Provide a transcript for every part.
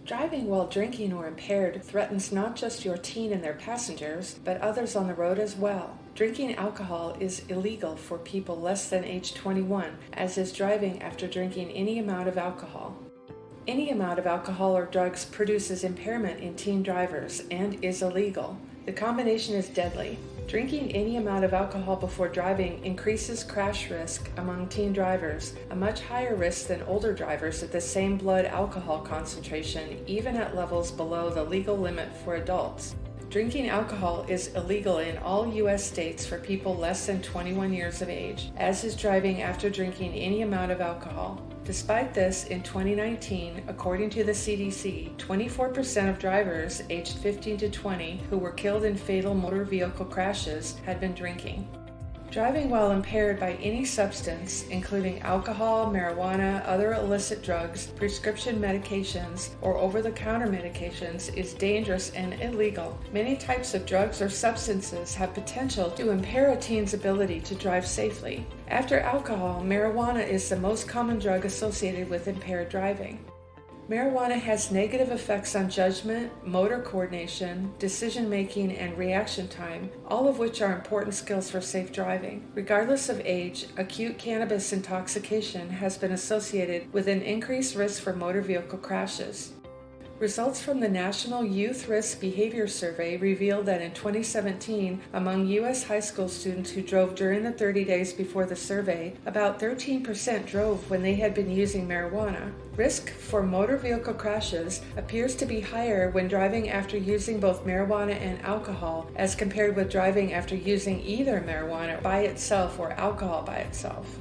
Driving while drinking or impaired threatens not just your teen and their passengers, but others on the road as well. Drinking alcohol is illegal for people less than age 21, as is driving after drinking any amount of alcohol. Any amount of alcohol or drugs produces impairment in teen drivers and is illegal. The combination is deadly. Drinking any amount of alcohol before driving increases crash risk among teen drivers, a much higher risk than older drivers at the same blood alcohol concentration, even at levels below the legal limit for adults. Drinking alcohol is illegal in all U.S. states for people less than 21 years of age, as is driving after drinking any amount of alcohol. Despite this, in 2019, according to the CDC, 24% of drivers aged 15 to 20 who were killed in fatal motor vehicle crashes had been drinking. Driving while impaired by any substance, including alcohol, marijuana, other illicit drugs, prescription medications, or over-the-counter medications, is dangerous and illegal. Many types of drugs or substances have potential to impair a teen's ability to drive safely. After alcohol, marijuana is the most common drug associated with impaired driving. Marijuana has negative effects on judgment, motor coordination, decision-making, and reaction time, all of which are important skills for safe driving. Regardless of age, acute cannabis intoxication has been associated with an increased risk for motor vehicle crashes. Results from the National Youth Risk Behavior Survey revealed that in 2017, among U.S. high school students who drove during the 30 days before the survey, about 13% drove when they had been using marijuana. Risk for motor vehicle crashes appears to be higher when driving after using both marijuana and alcohol as compared with driving after using either marijuana by itself or alcohol by itself.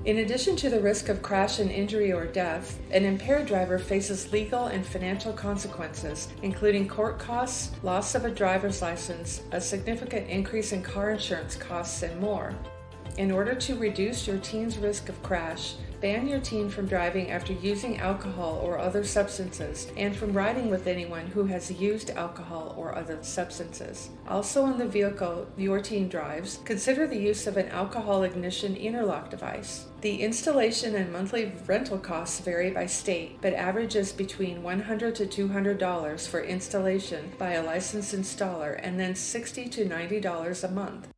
In addition to the risk of crash and injury or death, an impaired driver faces legal and financial consequences, including court costs, loss of a driver's license, a significant increase in car insurance costs, and more. In order to reduce your teen's risk of crash, ban your teen from driving after using alcohol or other substances, and from riding with anyone who has used alcohol or other substances. Also in the vehicle your teen drives, consider the use of an alcohol ignition interlock device. The installation and monthly rental costs vary by state, but averages between $100 to $200 for installation by a licensed installer and then $60 to $90 a month.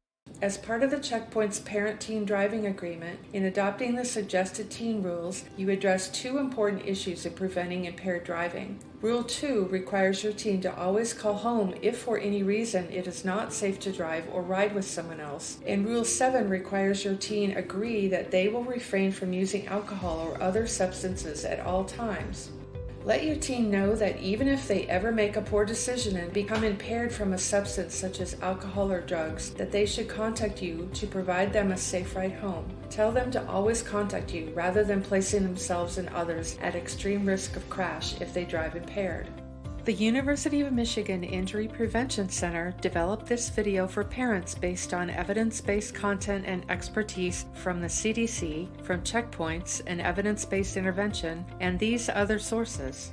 As part of the Checkpoint's Parent-Teen Driving Agreement, in adopting the suggested teen rules, you address two important issues in preventing impaired driving. Rule 2 requires your teen to always call home if for any reason it is not safe to drive or ride with someone else. And Rule 7 requires your teen agree that they will refrain from using alcohol or other substances at all times. Let your teen know that even if they ever make a poor decision and become impaired from a substance such as alcohol or drugs, that they should contact you to provide them a safe ride home. Tell them to always contact you rather than placing themselves and others at extreme risk of crash if they drive impaired. The University of Michigan Injury Prevention Center developed this video for parents based on evidence-based content and expertise from the CDC, from checkpoints and evidence-based intervention, and these other sources.